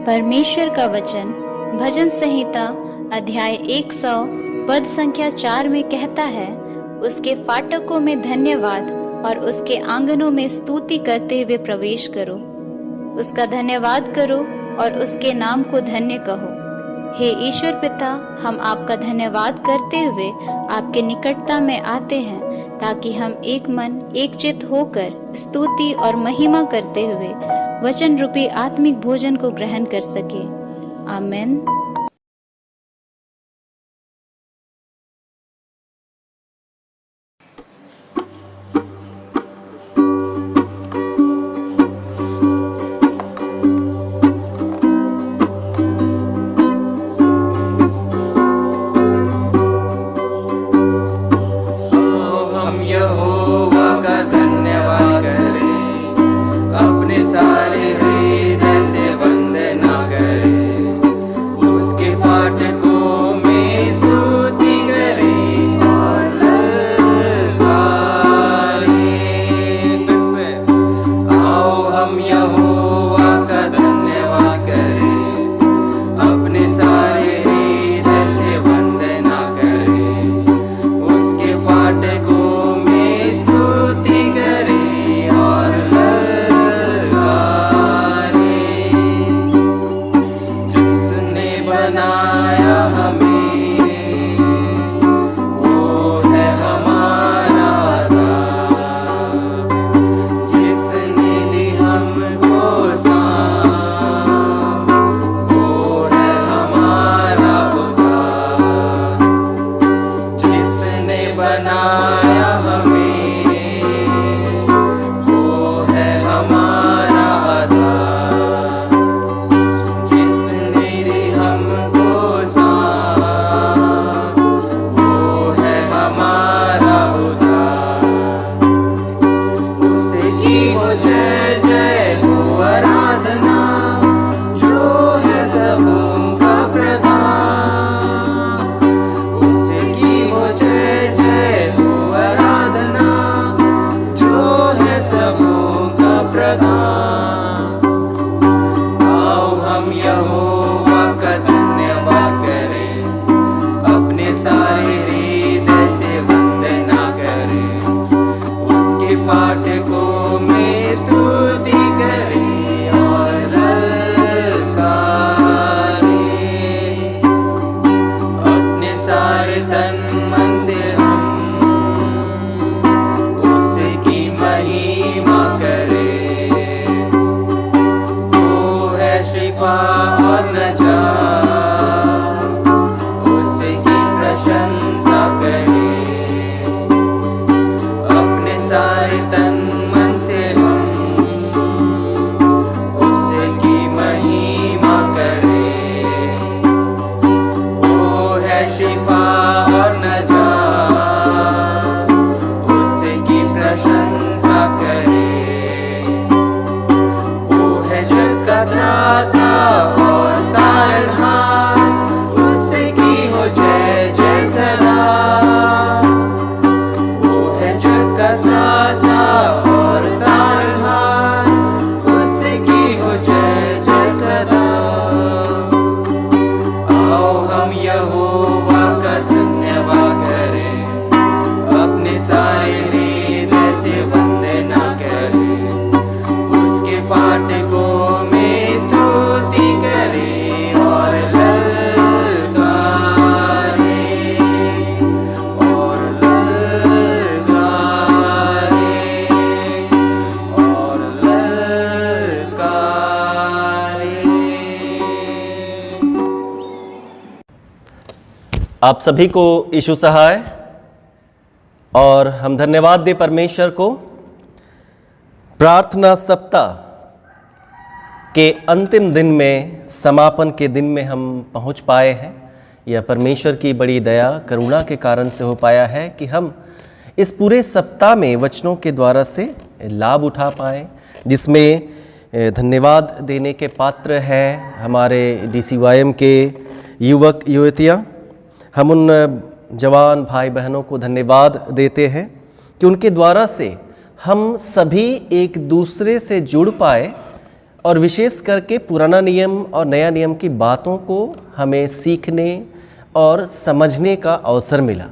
परमेश्वर का वचन भजन संहिता अध्याय 100 पद संख्या 4 में कहता है, उसके फाटकों में धन्यवाद और उसके आंगनों में स्तुति करते हुए प्रवेश करो। उसका धन्यवाद करो और उसके नाम को धन्य कहो। हे ईश्वर पिता, हम आपका धन्यवाद करते हुए आपके निकटता में आते हैं, ताकि हम एक मन एक चित्त होकर स्तुति और महिमा करते हुए वचन रूपी आत्मिक भोजन को ग्रहण कर सके। आमीन। आप सभी को यीशु सहाय और हम धन्यवाद दे परमेश्वर को। प्रार्थना सप्ताह के अंतिम दिन में, समापन के दिन में हम पहुंच पाए हैं। यह परमेश्वर की बड़ी दया करुणा के कारण से हो पाया है कि हम इस पूरे सप्ताह में वचनों के द्वारा से लाभ उठा पाए, जिसमें धन्यवाद देने के पात्र हैं हमारे DCYM के युवक युवतियाँ। हम उन जवान भाई बहनों को धन्यवाद देते हैं कि उनके द्वारा से हम सभी एक दूसरे से जुड़ पाए और विशेष करके पुराना नियम और नया नियम की बातों को हमें सीखने और समझने का अवसर मिला।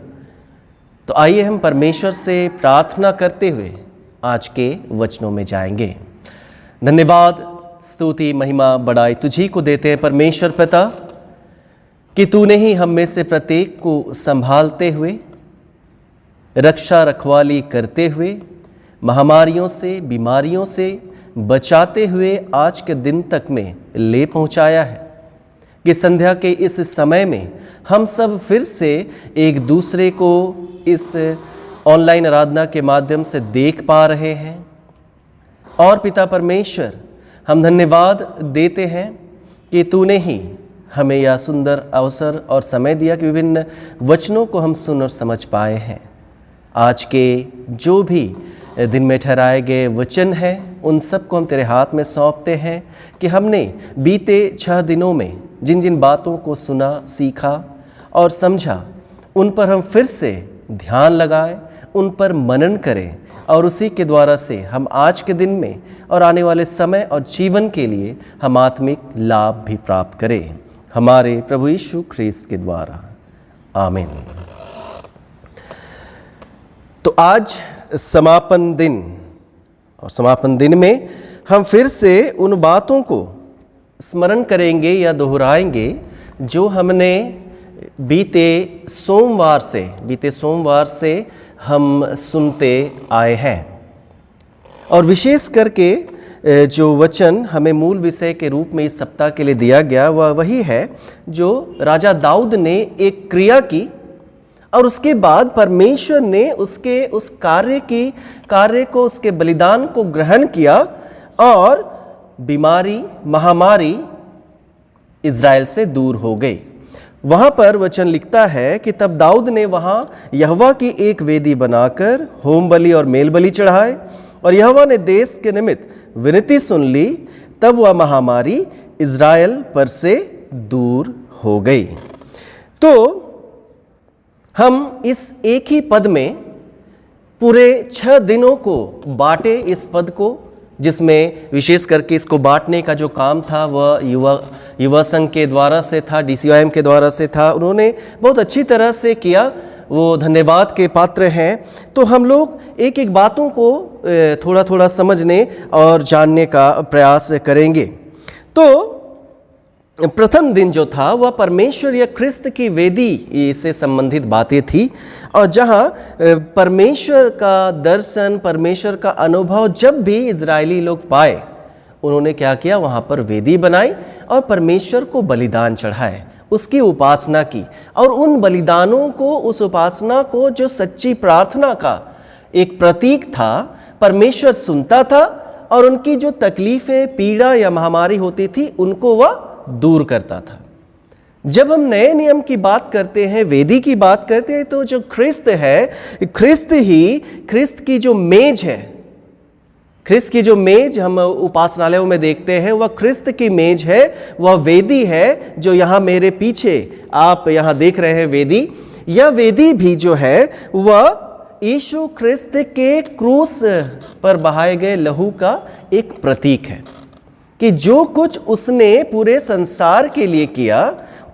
तो आइए हम परमेश्वर से प्रार्थना करते हुए आज के वचनों में जाएंगे। धन्यवाद, स्तुति, महिमा, बड़ाई तुझी को देते हैं परमेश्वर पिता कि तूने ही हम में से प्रत्येक को संभालते हुए, रक्षा रखवाली करते हुए, महामारियों से, बीमारियों से बचाते हुए आज के दिन तक में ले पहुंचाया है कि संध्या के इस समय में हम सब फिर से एक दूसरे को इस ऑनलाइन आराधना के माध्यम से देख पा रहे हैं। और पिता परमेश्वर, हम धन्यवाद देते हैं कि तूने ही हमें यह सुंदर अवसर और समय दिया कि विभिन्न वचनों को हम सुन और समझ पाए हैं। आज के जो भी दिन में ठहराए गए वचन हैं, उन सब को हम तेरे हाथ में सौंपते हैं कि हमने बीते 6 दिनों में जिन जिन बातों को सुना, सीखा और समझा, उन पर हम फिर से ध्यान लगाएं, उन पर मनन करें और उसी के द्वारा से हम आज के दिन में और आने वाले समय और जीवन के लिए हम आत्मिक लाभ भी प्राप्त करें, हमारे प्रभु यीशु ख्रीस्त के द्वारा, आमीन। तो आज समापन दिन, और समापन दिन में हम फिर से उन बातों को स्मरण करेंगे या दोहराएंगे जो हमने बीते सोमवार से हम सुनते आए हैं। और विशेष करके जो वचन हमें मूल विषय के रूप में इस सप्ताह के लिए दिया गया वह वही है जो राजा दाऊद ने एक क्रिया की और उसके बाद परमेश्वर ने उसके उस कार्य को, उसके बलिदान को ग्रहण किया और बीमारी, महामारी इज़राइल से दूर हो गई। वहाँ पर वचन लिखता है कि तब दाऊद ने वहाँ यहोवा की एक वेदी बनाकर होम बलि और मेल बलि चढ़ाए और यहोवा ने देश के निमित्त विनती सुन ली, तब वह महामारी इज़राइल पर से दूर हो गई। तो हम इस एक ही पद में पूरे 6 दिनों को बांटे, इस पद को, जिसमें विशेष करके इसको बांटने का जो काम था वह युवा संघ के द्वारा से था, DCYM के द्वारा से था। उन्होंने बहुत अच्छी तरह से किया, वो धन्यवाद के पात्र हैं। तो हम लोग एक एक बातों को थोड़ा थोड़ा समझने और जानने का प्रयास करेंगे। तो प्रथम दिन जो था वह परमेश्वर या ख्रिस्त की वेदी से संबंधित बातें थी, और जहां परमेश्वर का दर्शन, परमेश्वर का अनुभव जब भी इजरायली लोग पाए, उन्होंने क्या किया, वहां पर वेदी बनाई और परमेश्वर को बलिदान चढ़ाए, उसकी उपासना की। और उन बलिदानों को, उस उपासना को जो सच्ची प्रार्थना का एक प्रतीक था, परमेश्वर सुनता था और उनकी जो तकलीफें, पीड़ा या महामारी होती थी उनको वह दूर करता था। जब हम नए नियम की बात करते हैं, वेदी की बात करते हैं, तो जो ख्रिस्त है, ख्रिस्त की जो मेज है, ख्रिस्त की जो मेज हम उपासनालयों में देखते हैं, वह ख्रिस्त की मेज है, वह वेदी है जो यहाँ मेरे पीछे आप यहाँ देख रहे हैं वेदी। यह वेदी भी जो है वह यीशु ख्रिस्त के क्रूस पर बहाए गए लहू का एक प्रतीक है कि जो कुछ उसने पूरे संसार के लिए किया,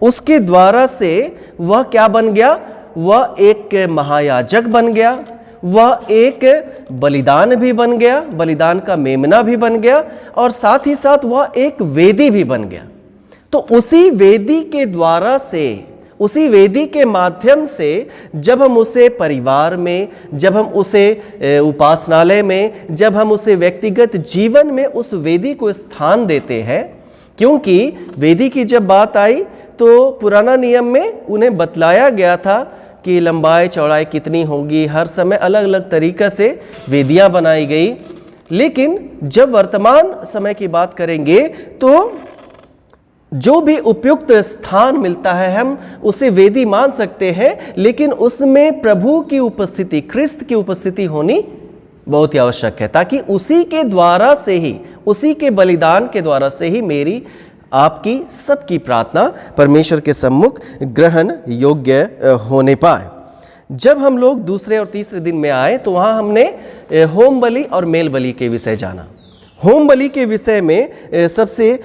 उसके द्वारा से वह क्या बन गया, वह एक महायाजक बन गया, वह एक बलिदान भी बन गया, बलिदान का मेमना भी बन गया, और साथ ही साथ वह एक वेदी भी बन गया। तो उसी वेदी के द्वारा से, उसी वेदी के माध्यम से जब हम उसे परिवार में, जब हम उसे उपासनालय में, जब हम उसे व्यक्तिगत जीवन में उस वेदी को स्थान देते हैं, क्योंकि वेदी की जब बात आई तो पुराना नियम में उन्हें बतलाया गया था कि लंबाई चौड़ाई कितनी होगी, हर समय अलग अलग तरीक़े से वेदियां बनाई गई। लेकिन जब वर्तमान समय की बात करेंगे तो जो भी उपयुक्त स्थान मिलता है हम उसे वेदी मान सकते हैं, लेकिन उसमें प्रभु की उपस्थिति, ख्रिस्त की उपस्थिति होनी बहुत ही आवश्यक है, ताकि उसी के द्वारा से ही, उसी के बलिदान के द्वारा से ही मेरी, आपकी, सबकी प्रार्थना परमेश्वर के सम्मुख ग्रहण योग्य होने पाए। जब हम लोग दूसरे और तीसरे दिन में आए तो वहाँ हमने होम बलि और मेल बलि के विषय जाना। होम बलि के विषय में सबसे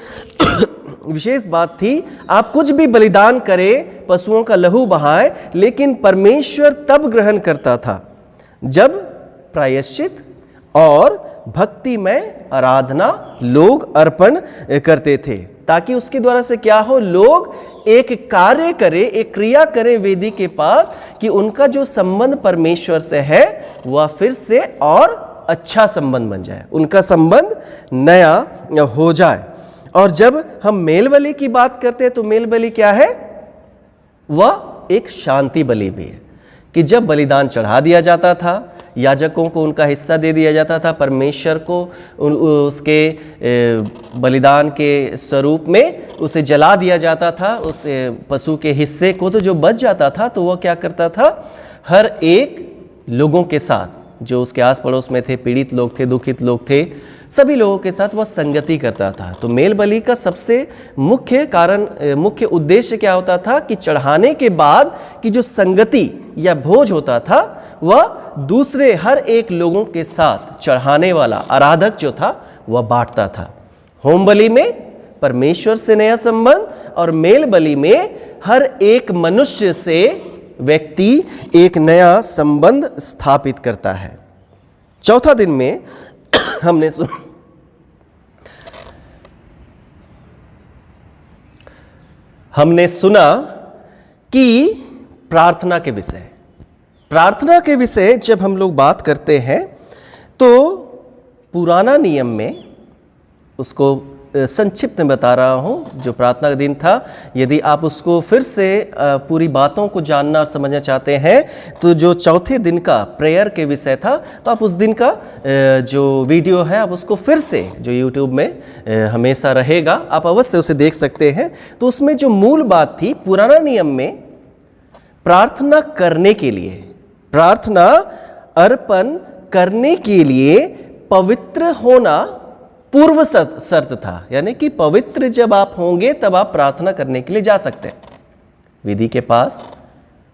विशेष बात थी, आप कुछ भी बलिदान करें, पशुओं का लहू बहाएं, लेकिन परमेश्वर तब ग्रहण करता था जब प्रायश्चित और भक्तिमय आराधना लोग अर्पण करते थे, ताकि उसके द्वारा से क्या हो, लोग एक कार्य करें, एक क्रिया करें वेदी के पास, कि उनका जो संबंध परमेश्वर से है वह फिर से और अच्छा संबंध बन जाए, उनका संबंध नया हो जाए। और जब हम मेल बलि की बात करते हैं तो मेल बलि क्या है, वह एक शांति बलि भी है, कि जब बलिदान चढ़ा दिया जाता था, याजकों को उनका हिस्सा दे दिया जाता था, परमेश्वर को उसके बलिदान के स्वरूप में उसे जला दिया जाता था, उस पशु के हिस्से को। तो जो बच जाता था तो वह क्या करता था, हर एक लोगों के साथ, जो उसके आस पड़ोस में थे, पीड़ित लोग थे, दुखित लोग थे, सभी लोगों के साथ वह संगति करता था। तो मेल बलि का सबसे मुख्य उद्देश्य क्या होता था, कि चढ़ाने के बाद की जो संगति या भोज होता था, वह दूसरे हर एक लोगों के साथ चढ़ाने वाला आराधक जो था वह बांटता था। होम बलि में परमेश्वर से नया संबंध, और मेल बलि में हर एक मनुष्य से व्यक्ति एक नया संबंध स्थापित करता है। चौथा दिन में हमने सुना कि प्रार्थना के विषय जब हम लोग बात करते हैं तो पुराना नियम में, उसको संक्षिप्त में बता रहा हूँ, जो प्रार्थना का दिन था, यदि आप उसको फिर से पूरी बातों को जानना और समझना चाहते हैं, तो जो चौथे दिन का प्रेयर के विषय था, तो आप उस दिन का जो वीडियो है आप उसको फिर से, जो यूट्यूब में हमेशा रहेगा, आप अवश्य उसे देख सकते हैं। तो उसमें जो मूल बात थी, पुराना नियम में प्रार्थना करने के लिए, प्रार्थना अर्पण करने के लिए पवित्र होना पूर्व शर्त था, यानी कि पवित्र जब आप होंगे तब आप प्रार्थना करने के लिए जा सकते हैं वेदी के पास,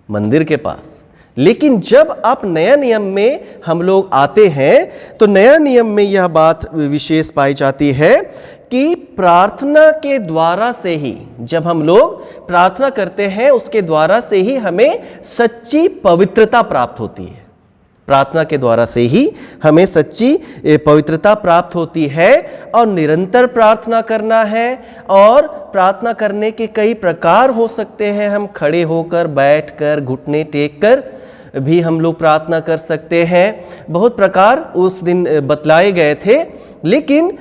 मंदिर के पास। लेकिन जब आप नया नियम में हम लोग आते हैं तो नया नियम में यह बात विशेष पाई जाती है कि प्रार्थना के द्वारा से ही, जब हम लोग प्रार्थना करते हैं उसके द्वारा से ही हमें सच्ची पवित्रता प्राप्त होती है। प्रार्थना के द्वारा से ही हमें सच्ची पवित्रता प्राप्त होती है। और निरंतर प्रार्थना करना है, और प्रार्थना करने के कई प्रकार हो सकते हैं। हम खड़े होकर, बैठकर, घुटने टेक कर भी हम लोग प्रार्थना कर सकते हैं। बहुत प्रकार उस दिन बतलाए गए थे। लेकिन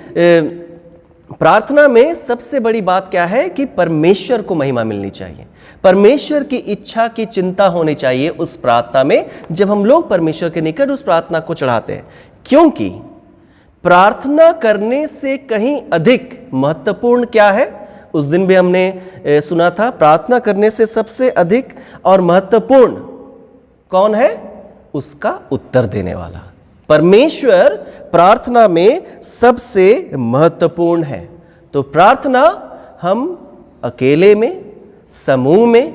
प्रार्थना में सबसे बड़ी बात क्या है कि परमेश्वर को महिमा मिलनी चाहिए, परमेश्वर की इच्छा की चिंता होनी चाहिए उस प्रार्थना में, जब हम लोग परमेश्वर के निकट उस प्रार्थना को चढ़ाते हैं। क्योंकि प्रार्थना करने से कहीं अधिक महत्वपूर्ण क्या है, उस दिन भी हमने सुना था, प्रार्थना करने से सबसे अधिक और महत्वपूर्ण कौन है, उसका उत्तर देने वाला। परमेश्वर प्रार्थना में सबसे महत्वपूर्ण है। तो प्रार्थना हम अकेले में, समूह में,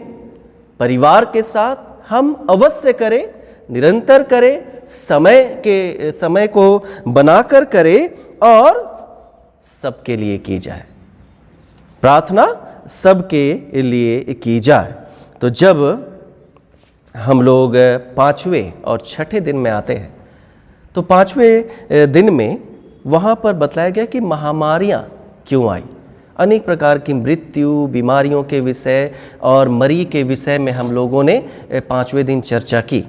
परिवार के साथ हम अवश्य करें, निरंतर करें, समय को बनाकर करें, और सबके लिए की जाए। प्रार्थना सबके लिए की जाए। तो जब हम लोग 5वें और 6ठे दिन में आते हैं, तो 5वें दिन में वहाँ पर बतलाया गया कि महामारियाँ क्यों आई। अनेक प्रकार की मृत्यु, बीमारियों के विषय और मरी के विषय में हम लोगों ने 5वें दिन चर्चा की।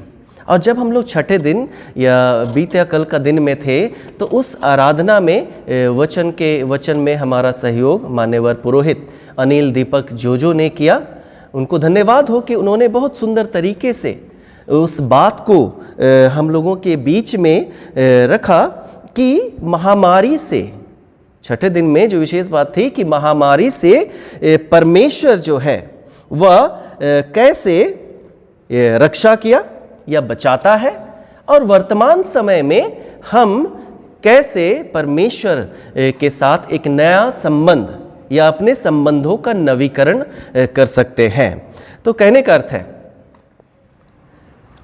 और जब हम लोग 6ठे दिन या बीते कल का दिन में थे, तो उस आराधना में वचन में हमारा सहयोग मान्यवर पुरोहित अनिल दीपक जोजो ने किया। उनको धन्यवाद हो कि उन्होंने बहुत सुंदर तरीके से उस बात को हम लोगों के बीच में रखा कि महामारी से, 6ठे दिन में जो विशेष बात थी कि महामारी से परमेश्वर जो है वह कैसे रक्षा किया या बचाता है, और वर्तमान समय में हम कैसे परमेश्वर के साथ एक नया संबंध या अपने संबंधों का नवीकरण कर सकते हैं। तो कहने का अर्थ है,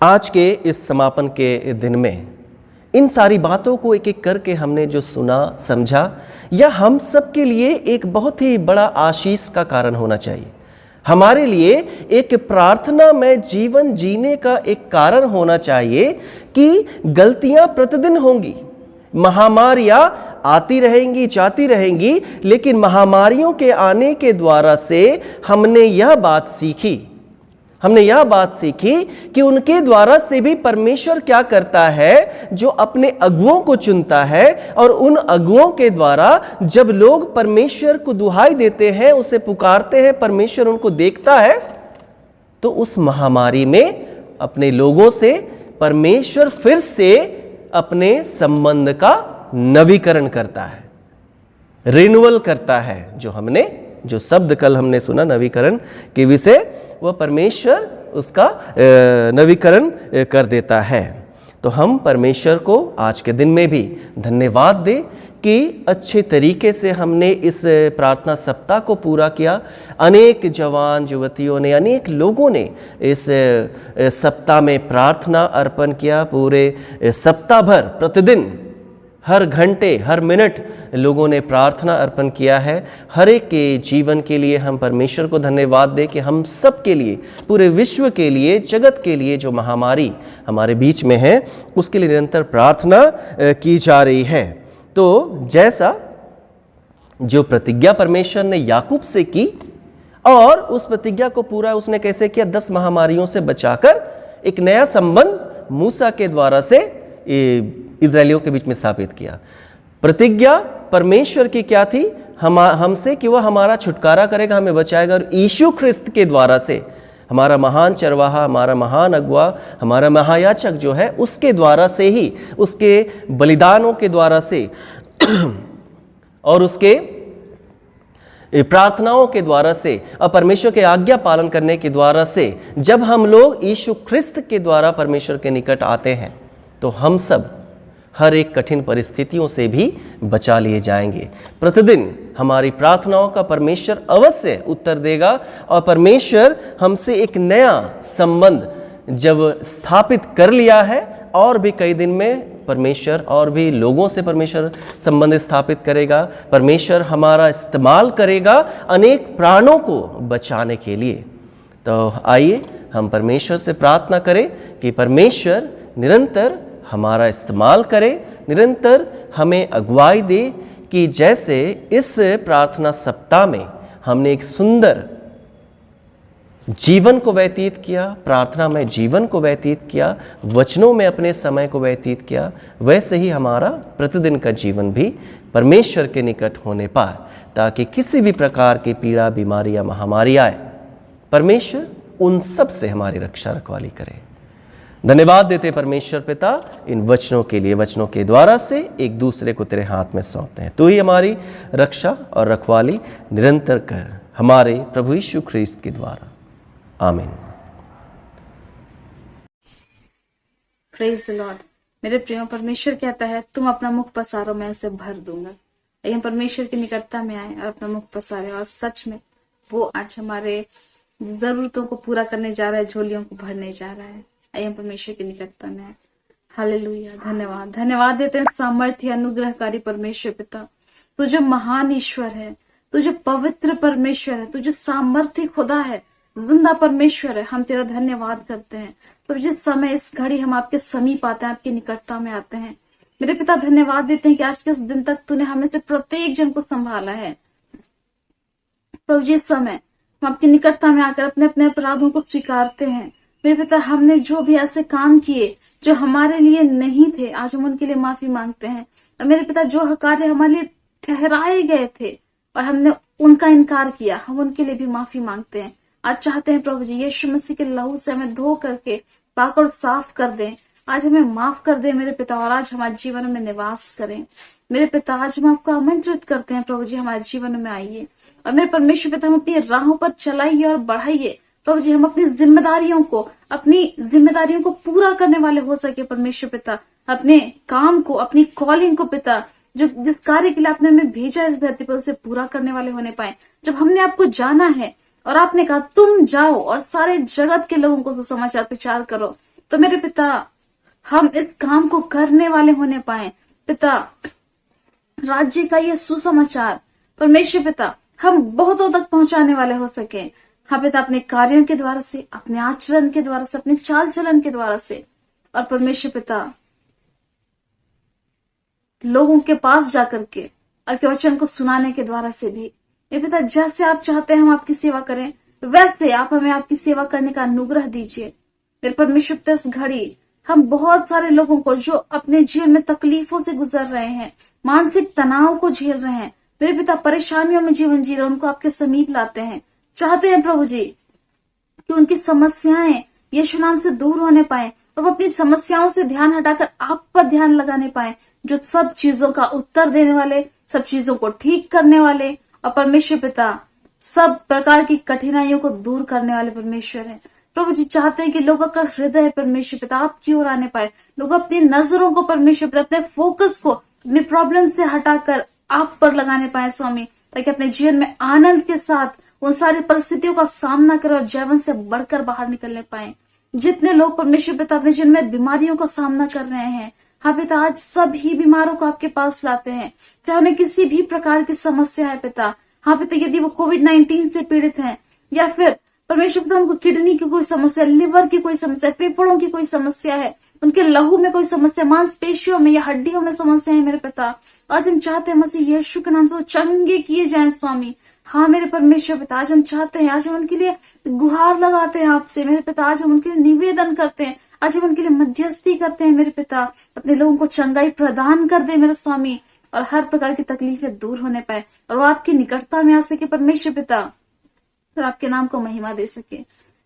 आज के इस समापन के दिन में इन सारी बातों को एक एक करके हमने जो सुना समझा, यह हम सब के लिए एक बहुत ही बड़ा आशीष का कारण होना चाहिए। हमारे लिए एक प्रार्थना में जीवन जीने का एक कारण होना चाहिए कि गलतियां प्रतिदिन होंगी, महामारियां आती रहेंगी जाती रहेंगी, लेकिन महामारियों के आने के द्वारा से हमने यह बात सीखी कि उनके द्वारा से भी परमेश्वर क्या करता है, जो अपने अगुओं को चुनता है, और उन अगुओं के द्वारा जब लोग परमेश्वर को दुहाई देते हैं, उसे पुकारते हैं, परमेश्वर उनको देखता है, तो उस महामारी में अपने लोगों से परमेश्वर फिर से अपने संबंध का नवीकरण करता है, रिन्यूअल करता है। जो शब्द कल हमने सुना नवीकरण के विषय, वह परमेश्वर उसका नवीकरण कर देता है। तो हम परमेश्वर को आज के दिन में भी धन्यवाद दें कि अच्छे तरीके से हमने इस प्रार्थना सप्ताह को पूरा किया। अनेक जवान युवतियों ने, अनेक लोगों ने इस सप्ताह में प्रार्थना अर्पण किया। पूरे सप्ताह भर प्रतिदिन हर घंटे हर मिनट लोगों ने प्रार्थना अर्पण किया है। हर एक के जीवन के लिए हम परमेश्वर को धन्यवाद दें कि हम सब के लिए, पूरे विश्व के लिए, जगत के लिए जो महामारी हमारे बीच में है, उसके लिए निरंतर प्रार्थना की जा रही है। तो जैसा जो प्रतिज्ञा परमेश्वर ने याकूब से की, और उस प्रतिज्ञा को पूरा उसने कैसे किया, 10 महामारियों से बचाकर एक नया संबंध मूसा के द्वारा से इजरायलियों के बीच में स्थापित किया। प्रतिज्ञा परमेश्वर की क्या थी हमसे, कि वह हमारा छुटकारा करेगा, हमें बचाएगा, और यीशु ख्रिस्त के द्वारा से हमारा महान चरवाहा, हमारा महान अगुआ, हमारा महायाजक जो है, उसके द्वारा से ही, उसके बलिदानों के द्वारा से और उसके प्रार्थनाओं के द्वारा से और परमेश्वर के आज्ञा पालन करने के द्वारा से, जब हम लोग यीशु ख्रिस्त के द्वारा परमेश्वर के निकट आते हैं, तो हम सब हर एक कठिन परिस्थितियों से भी बचा लिए जाएंगे। प्रतिदिन हमारी प्रार्थनाओं का परमेश्वर अवश्य उत्तर देगा, और परमेश्वर हमसे एक नया संबंध जब स्थापित कर लिया है, और भी कई दिन में परमेश्वर और भी लोगों से परमेश्वर संबंध स्थापित करेगा। परमेश्वर हमारा इस्तेमाल करेगा अनेक प्राणों को बचाने के लिए। तो आइए हम परमेश्वर से प्रार्थना करें कि परमेश्वर निरंतर हमारा इस्तेमाल करे, निरंतर हमें अगुवाई दे, कि जैसे इस प्रार्थना सप्ताह में हमने एक सुंदर जीवन को व्यतीत किया, प्रार्थना में जीवन को व्यतीत किया, वचनों में अपने समय को व्यतीत किया, वैसे ही हमारा प्रतिदिन का जीवन भी परमेश्वर के निकट होने पाए, ताकि किसी भी प्रकार की पीड़ा, बीमारी या महामारी आए, परमेश्वर उन सब से हमारी रक्षा रखवाली करे। धन्यवाद देते परमेश्वर पिता इन वचनों के लिए। वचनों के द्वारा से एक दूसरे को तेरे हाथ में सौंपते हैं। तू ही हमारी रक्षा और रखवाली निरंतर कर, हमारे प्रभु यीशु ख्रीस्त के द्वारा, आमीन। Praise the Lord. मेरे प्रियो, परमेश्वर कहता है तुम अपना मुख पसारो, मैं उसे भर दूंगा। आइए हम परमेश्वर की निकटता में आए और अपना मुख पसारे, और सच में वो आज हमारे जरूरतों को पूरा करने जा रहा है, झोलियों को भरने जा रहा है। आइए हम परमेश्वर की निकटता में आए। हालेलुया। धन्यवाद देते हैं सामर्थ्य अनुग्रहकारी परमेश्वर पिता। तू जो महान ईश्वर है, तू जो पवित्र परमेश्वर है, तू जो सामर्थ्य खुदा है, जिंदा परमेश्वर है, हम तेरा धन्यवाद करते हैं। तो जिस समय इस घड़ी हम आपके समीप आते हैं, आपकी निकटता में आते हैं, मेरे पिता धन्यवाद देते हैं कि आज के इस दिन तक तूने हमें से प्रत्येक जन को संभाला है। प्रभु जिस समय हम आपकी निकटता में आकर अपने अपने अपराधों को स्वीकारते हैं, मेरे पिता हमने जो भी ऐसे काम किए जो हमारे लिए नहीं थे, आज हम उनके लिए माफी मांगते हैं। और मेरे पिता जो कार्य हमारे लिए ठहराए गए थे और हमने उनका इनकार किया, हम उनके लिए भी माफी मांगते हैं। आज चाहते हैं प्रभु जी यीशु मसीह के लहू से हमें धो करके पाक और साफ कर दें। आज हमें माफ कर दे मेरे पिता, और आज हमारे जीवन में निवास करें। मेरे पिता आज हम आपको आमंत्रित करते हैं प्रभु जी, हमारे जीवन में आइए और मेरे परमेश्वर पिता हम अपनी राहों पर चलाइए और बढ़ाइए। प्रभु जी हम अपनी जिम्मेदारियों को पूरा करने वाले हो सके परमेश्वर पिता। अपने काम को, अपनी कॉलिंग को पिता, जो जिस कार्य के लिए आपने हमें भेजा इस धरती पर, उसे पूरा करने वाले होने पाए। जब हमने आपको जाना है और आपने कहा तुम जाओ और सारे जगत के लोगों को सुसमाचार प्रचार करो, तो मेरे पिता हम इस काम को करने वाले होने पाए। पिता, राज्य का ये सुसमाचार परमेश्वर पिता हम बहुतों तक पहुंचाने वाले हो सके। हाँ पिता, अपने कार्यों के द्वारा से, अपने आचरण के द्वारा से, अपने चाल चलन के द्वारा से, और परमेश्वर पिता लोगों के पास जाकर के आपके वचन को सुनाने के द्वारा से भी। ये पिता, जैसे आप चाहते हैं हम आपकी सेवा करें, वैसे आप हमें आपकी सेवा करने का अनुग्रह दीजिए। मेरे परमेश्वर पिता, इस घड़ी हम बहुत सारे लोगों को जो अपने जीवन में तकलीफों से गुजर रहे हैं, मानसिक तनाव को झेल रहे हैं, मेरे पिता परेशानियों में जीवन जी रहे हैं, उनको आपके समीप लाते हैं। चाहते हैं प्रभु जी कि उनकी समस्याएं यीशु नाम से दूर होने पाए और वो अपनी समस्याओं से ध्यान हटाकर आप पर ध्यान लगाने पाए, जो सब चीजों का उत्तर देने वाले, सब चीजों को ठीक करने वाले और परमेश्वर पिता सब प्रकार की कठिनाइयों को दूर करने वाले परमेश्वर है। प्रभु जी चाहते हैं कि लोगों का हृदय परमेश्वर पिता आपकी ओर आने पाए, लोग अपनी नजरों को परमेश्वर पिता, अपने फोकस को अपनी प्रॉब्लम से हटाकर आप पर लगाने पाए स्वामी, ताकि अपने जीवन में आनंद के साथ उन सारी परिस्थितियों का सामना करें और जीवन से बढ़कर बाहर निकलने पाए। जितने लोग परमेश्वर पिता अपने जीवन में बीमारियों का सामना कर रहे हैं, हाँ पिता, आज सभी बीमारों को आपके पास लाते हैं, चाहे उन्हें किसी भी प्रकार की समस्या है पिता। हाँ पिता, यदि वो कोविड-19 से पीड़ित हैं या फिर परमेश्वर पिता उनको किडनी की कोई समस्या, लिवर की कोई समस्या, फेफड़ों की कोई समस्या है, उनके लहू में कोई समस्या, मांसपेशियों में या हड्डियों में समस्या है मेरे पिता, आज हम चाहते हैं मसीह यीशु के नाम से वो चंगे किए जाएं स्वामी। हाँ मेरे परमेश्वर पिता, आज हम चाहते हैं, आज हम उनके लिए गुहार लगाते हैं आपसे मेरे पिता, आज हम उनके लिए निवेदन करते हैं, आज हम उनके लिए मध्यस्थी करते हैं मेरे पिता। अपने लोगों को चंगाई प्रदान कर दे मेरे स्वामी, और हर प्रकार की तकलीफें दूर होने पाए और वो आपकी निकटता में आ सके परमेश्वर पिता, और आपके नाम को महिमा दे सके।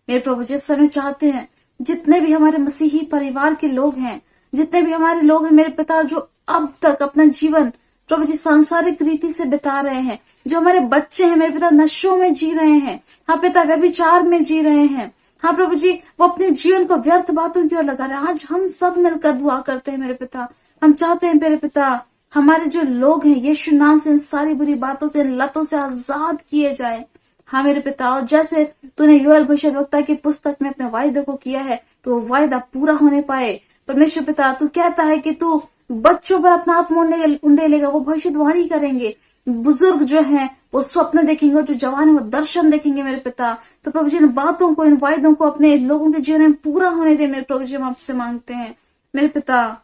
मेरे प्रभु जिस समय चाहते हैं जितने भी हमारे मसीही परिवार के लोग हैं, जितने भी हमारे लोग हैं मेरे पिता, जो अब तक अपना जीवन प्रभु जी सांसारिक रीति से बिता रहे हैं, जो हमारे बच्चे हैं मेरे पिता नशों में जी रहे हैं, हाँ पिता व्यभिचार में जी रहे हैं, हाँ प्रभु जी वो अपने जीवन को व्यर्थ बातों की ओर लगा रहे हैं, आज हम सब मिलकर दुआ करते हैं मेरे पिता। हम चाहते हैं मेरे पिता हमारे जो लोग हैं यीशु नाम से इन सारी बुरी बातों से, लतों से आजाद किए जाए। हाँ मेरे पिता, और जैसे तूने योएल भविष्यद्वक्ता की पुस्तक में अपने वायदे को किया है तो वो वायदा पूरा होने पाए परमेश्वर पिता। तू कहता है कि तू बच्चों पर अपना हाथ उंडेलेगा, वो भविष्यवाणी करेंगे, बुजुर्ग जो हैं वो स्वप्न देखेंगे, जो जवान है वो दर्शन देखेंगे मेरे पिता। तो प्रभु जी इन बातों को, इन वायदों को अपने लोगों के जीवन में पूरा होने दे मेरे प्रभु जी, हम आपसे मांगते हैं मेरे पिता।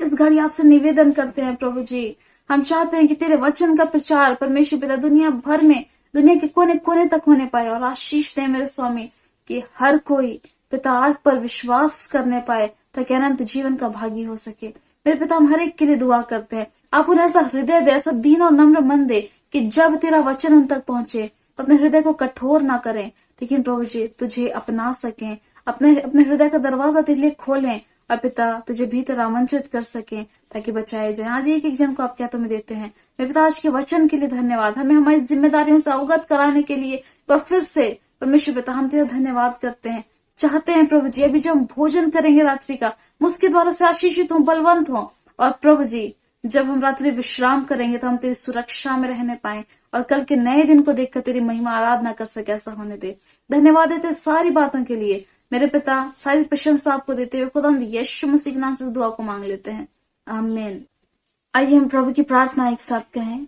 इस घड़ी आपसे निवेदन करते हैं प्रभु जी, हम चाहते हैं कि तेरे वचन का प्रचार परमेश्वर पिता दुनिया भर में, दुनिया के कोने कोने तक होने पाए, और आशीष दे मेरे स्वामी कि हर कोई पिता आज पर विश्वास करने पाए ताकि अनंत जीवन का भागी हो सके। मेरे पिता हम हर एक के लिए दुआ करते हैं, आप उन्हें ऐसा हृदय दे, ऐसा दीन और नम्र मन दे कि जब तेरा वचन उन तक पहुंचे तो अपने हृदय को कठोर ना करें, लेकिन प्रभु जी तुझे अपना सकें, अपने हृदय का दरवाजा तेरे लिए खोलें और पिता तुझे भीतर आमंत्रित कर सकें ताकि बचाए जाए। आज एक एक जन को आप क्या तुम्हें देते हैं मेरे पिता, आज के वचन के लिए धन्यवाद, हमें हमारी जिम्मेदारियों से अवगत कराने के लिए फिर से परमेश्वर पिता हम तेरा धन्यवाद करते हैं। चाहते हैं प्रभु जी अभी जब हम भोजन करेंगे रात्रि का, मुझके द्वारा से आशीषित हो, बलवंत हो, और प्रभु जी जब हम रात्रि विश्राम करेंगे तो हम तेरी सुरक्षा में रहने पाए और कल के नए दिन को देखकर तेरी महिमा आराधना कर सके, ऐसा होने दे। धन्यवाद देते सारी बातों के लिए मेरे पिता, सारी प्रशंसा आपको देते हुए खुदा हम यीशु मसीह के नाम से दुआ को मांग लेते हैं, आमीन। आइए हम प्रभु की प्रार्थना एक साथ कहें।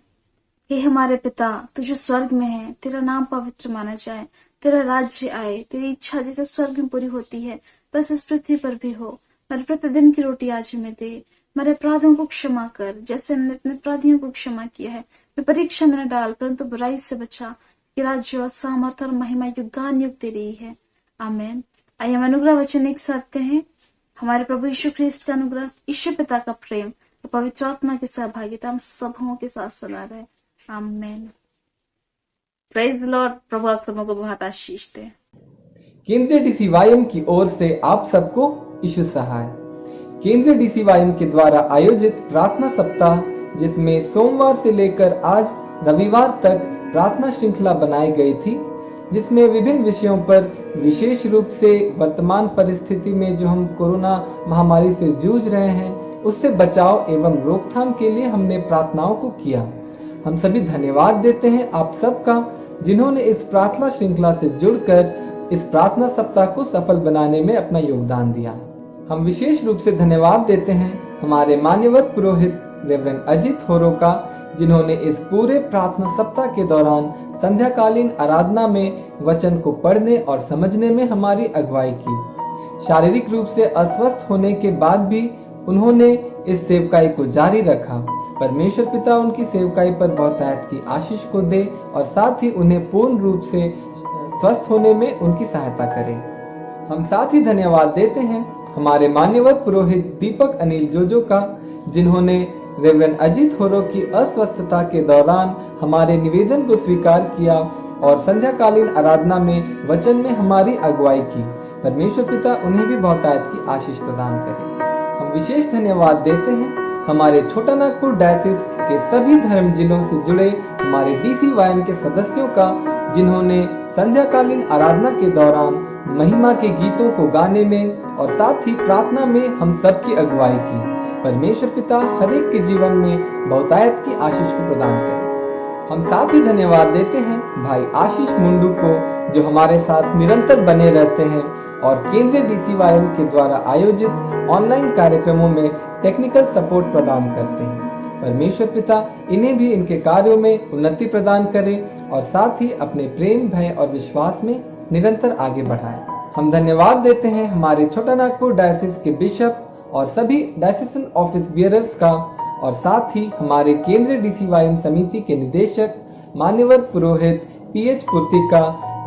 हे हमारे पिता तू जो स्वर्ग में है, तेरा नाम पवित्र माना जाए, तेरा राज्य आए, तेरी इच्छा जैसे स्वर्ग में पूरी होती है बस इस पृथ्वी पर भी हो। मेरे प्रतिदिन की रोटी आज हमें दे, मेरे अपराधों को क्षमा कर जैसे हमने अपने अपराधियों को क्षमा किया है। मैं परीक्षा में न डाल परंतु बुराई से बचा, कि राज्य सामर्थ और महिमा युगान युग तेरी है, आमीन। आइए हम अनुग्रह वचन एक साथ कहें। हमारे प्रभु यीशु ख्रिस्ट का अनुग्रह, ईश्वर पिता का प्रेम और पवित्र आत्मा की सहभागिता हम सबों के साथ सदा रहे, आमीन। Praise the Lord. प्रभु आप सबों को बहुत आशीष दे। केंद्रीय डीसीवाईएम की ओर से आप सबको यीशु सहाय। केंद्रीय डीसीवाईएम के द्वारा आयोजित प्रार्थना सप्ताह, जिसमें सोमवार से लेकर आज रविवार तक प्रार्थना श्रृंखला बनाई गई थी, जिसमें विभिन्न विषयों पर विशेष रूप से वर्तमान परिस्थिति में जो हम कोरोना महामारी से जूझ रहे हैं उससे बचाव एवं रोकथाम के लिए हमने प्रार्थनाओं को किया। हम सभी धन्यवाद देते हैं आप सबका, जिन्होंने इस प्रार्थना श्रृंखला से जुड़कर इस प्रार्थना सप्ताह को सफल बनाने में अपना योगदान दिया। हम विशेष रूप से धन्यवाद देते हैं हमारे मान्यवर पुरोहित रेवरेंड अजीत होरो का, जिन्होंने इस पूरे प्रार्थना सप्ताह के दौरान संध्याकालीन आराधना में वचन को पढ़ने और समझने में हमारी अगुवाई की। शारीरिक रूप से अस्वस्थ होने के बाद भी उन्होंने इस सेवकाई को जारी रखा। परमेश्वर पिता उनकी सेवकाई पर बहुतायत की आशीष को दे और साथ ही उन्हें पूर्ण रूप से स्वस्थ होने में उनकी सहायता करे। हम साथ ही धन्यवाद देते हैं हमारे मान्यवर पुरोहित दीपक अनिल जोजो का, जिन्होंने रेवरेंड अजीत होरो की अस्वस्थता के दौरान हमारे निवेदन को स्वीकार किया और संध्याकालीन आराधना में वचन में हमारी अगुवाई की। परमेश्वर पिता उन्हें भी बहुतायत की आशीष प्रदान करे। हम विशेष धन्यवाद देते हैं हमारे छोटा नागपुर डायसिस के सभी धर्म जिलों से जुड़े हमारे DCYM के सदस्यों का, जिन्होंने संध्याकालीन आराधना के दौरान महिमा के गीतों को गाने में और साथ ही प्रार्थना में हम सबकी अगुवाई की। परमेश्वर पिता हर एक के जीवन में बहुतायत की आशीष को प्रदान करे। हम साथ ही धन्यवाद देते हैं भाई आशीष मुंडू को, जो हमारे साथ निरंतर बने रहते हैं और केंद्रीय DCYM के द्वारा आयोजित ऑनलाइन कार्यक्रमों में टेक्निकल सपोर्ट प्रदान करते हैं। परमेश्वर पिता इन्हें भी इनके कार्यों में उन्नति प्रदान करे और साथ ही अपने प्रेम, भय और विश्वास में निरंतर आगे बढ़ाए। हम धन्यवाद देते हैं हमारे छोटा नागपुर डायसिस के बिशप और सभी डायसिसन ऑफिस बियरर्स का, और साथ ही हमारे केंद्रीय DCYM समिति के निदेशक मान्यवर पुरोहित PH पुर्तिका,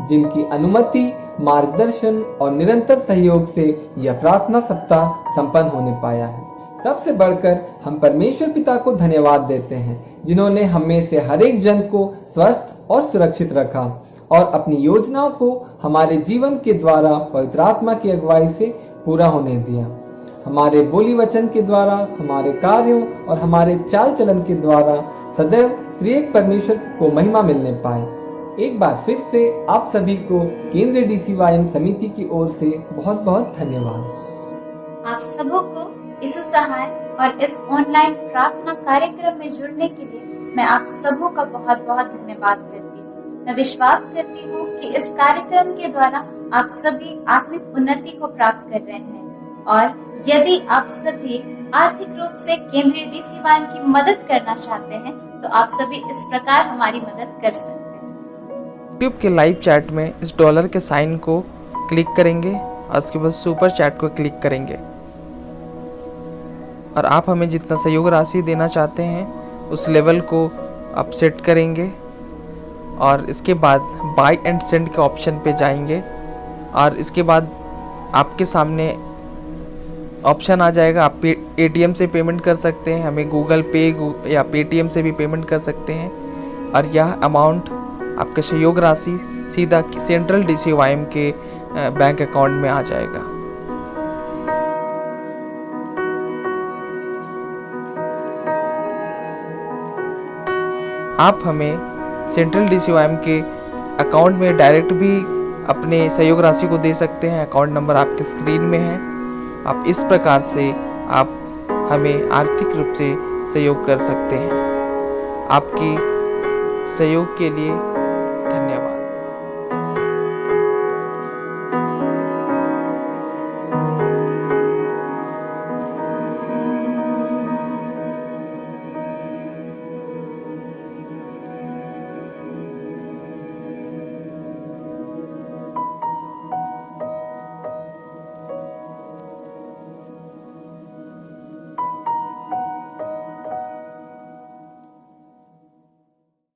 जिनकी अनुमति, मार्गदर्शन और निरंतर सहयोग से यह प्रार्थना सप्ताह संपन्न होने पाया है। सबसे बढ़कर हम परमेश्वर पिता को धन्यवाद देते हैं, जिन्होंने हमें से हर एक जन को स्वस्थ और सुरक्षित रखा और अपनी योजनाओं को हमारे जीवन के द्वारा पवित्र आत्मा की अगुवाई से पूरा होने दिया। हमारे बोली वचन के द्वारा, हमारे कार्यों और हमारे चाल चलन के द्वारा सदैव त्रिएक परमेश्वर को महिमा मिलने पाए। एक बार फिर से आप सभी को केंद्रीय DCYM समिति की ओर से बहुत बहुत धन्यवाद। आप सबों को इस सहाय और इस ऑनलाइन प्रार्थना कार्यक्रम में जुड़ने के लिए मैं आप सबों का बहुत बहुत धन्यवाद करती हूँ। मैं विश्वास करती हूँ कि इस कार्यक्रम के द्वारा आप सभी आत्मिक उन्नति को प्राप्त कर रहे हैं, और यदि आप सभी आर्थिक रूप से केंद्रीय DCYM की मदद करना चाहते हैं तो आप सभी इस प्रकार हमारी मदद कर सकते हैं। यूट्यूब के लाइव चैट में इस डॉलर के साइन को क्लिक करेंगे और उसके बाद सुपर चैट को क्लिक करेंगे, और आप हमें जितना सहयोग राशि देना चाहते हैं उस लेवल को आप सेट करेंगे, और इसके बाद बाय एंड सेंड के ऑप्शन पे जाएंगे, और इसके बाद आपके सामने ऑप्शन आ जाएगा। आप ATM से पेमेंट कर सकते हैं, हमें गूगल पे या Paytm से भी पेमेंट कर सकते हैं, और यह अमाउंट आपके सहयोग राशि सीधा सेंट्रल DCYM के बैंक अकाउंट में आ जाएगा। आप हमें सेंट्रल DCYM के अकाउंट में डायरेक्ट भी अपने सहयोग राशि को दे सकते हैं। अकाउंट नंबर आपके स्क्रीन में है। आप इस प्रकार से आप हमें आर्थिक रूप से सहयोग कर सकते हैं। आपकी सहयोग के लिए